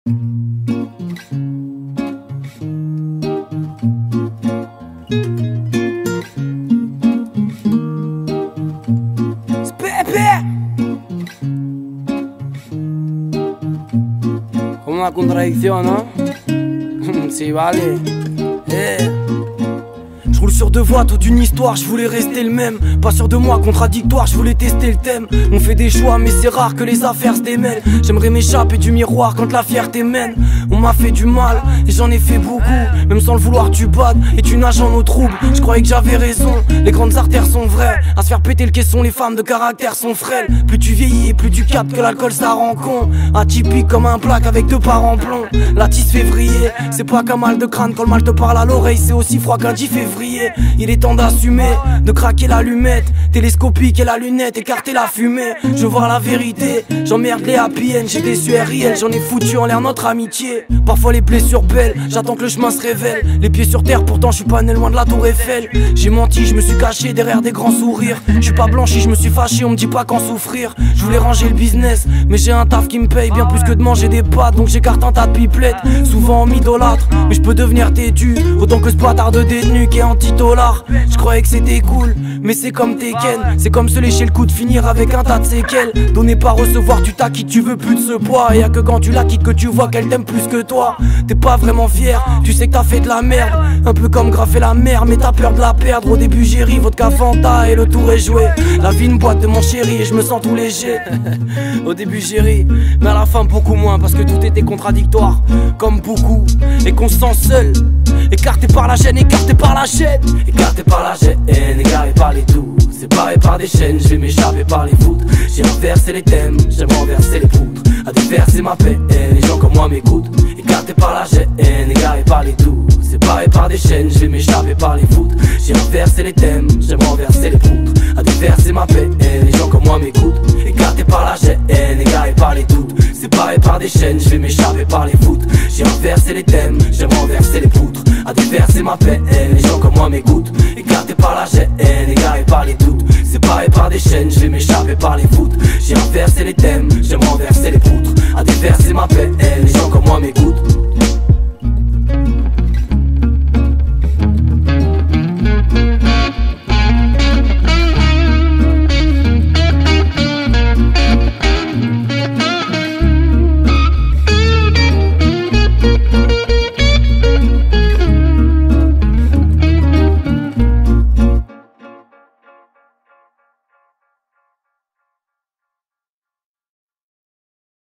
Una contradicción, ¿no? Si, vale. Je roule sur deux voies, toute une histoire, je voulais rester le même. Pas sûr de moi, contradictoire, je voulais tester le thème. On fait des choix, mais c'est rare que les affaires se démêlent. J'aimerais m'échapper du miroir quand la fierté mène. On m'a fait du mal, et j'en ai fait beaucoup. Même sans le vouloir, tu bades, et tu nages en eau trouble. Je croyais que j'avais raison, les grandes artères sont vraies. À se faire péter le caisson, les femmes de caractère sont frêles. Plus tu vieillis, et plus tu captes que l'alcool ça rend con. Atypique comme un plaque avec deux parts en plomb. La 10 février, c'est pas qu'un mal de crâne. Quand le mal te parle à l'oreille, c'est aussi froid qu'un 10 février. Il est temps d'assumer, de craquer l'allumette. Télescopique et la lunette, écarter la fumée. Je veux voir la vérité, j'emmerde les happy end. J'ai déçu RIL, j'en ai foutu en l'air notre amitié. Parfois les blessures belles, j'attends que le chemin se révèle. Les pieds sur terre, pourtant je suis pas né loin de la tour Eiffel. J'ai menti, je me suis caché derrière des grands sourires. Je suis pas blanchi, je me suis fâché, on me dit pas qu'en souffrir. Je voulais ranger le business, mais j'ai un taf qui me paye bien plus que de manger des pâtes. Donc j'écarte un tas de pipelettes, souvent en m'idolâtre. Mais je peux devenir têtu, autant que ce bâtard de détenu qui est anti-dollar. Je croyais que c'était cool, mais c'est comme Tekken. C'est comme se lécher le coup de finir avec un tas de séquelles. Donner pas recevoir, tu t'acquittes, tu veux plus de ce poids. Et y'a que quand tu la quittes que tu vois qu'elle t'aime plus que toi. T'es pas vraiment fier, tu sais que t'as fait de la merde. Un peu comme graffer la mer, mais t'as peur de la perdre. Au début j'ai ri, vodka Fanta et le tour est joué. La vie une boîte de mon chéri et je me sens tout léger. Au début j'ai ri, mais à la fin beaucoup moins. Parce que tout était contradictoire, comme beaucoup. Et qu'on se sent seul, écarté par la gêne, écarté par la chaîne. Écarté par la gêne, égaré par les tours. Séparé par des chaînes, je vais m'échapper par les voûtes. J'ai inversé les thèmes, j'aime renverser les poutres. À déverser ma peine, les gens comme moi m'écoutent. Écarté par la gêne, égaré par les tours. Séparé par des chaînes, je vais m'échapper par les voûtes. J'ai inversé les thèmes, j'aime renverser les poutres. À déverser ma peine, les gens comme moi m'écoutent. Écarté par la gêne, égaré par les doutes. Séparé par des chaînes, je vais m'échapper par les voûtes. J'ai inversé les thèmes, j'aime renverser les poutres. À déverser ma peine, les gens comme moi m'écoutent. Écarté par la gêne, égaré par les doutes. Séparé par des chaînes, je vais m'échapper par les voûtes. J'ai inversé les thèmes, j'aime renverser les poutres.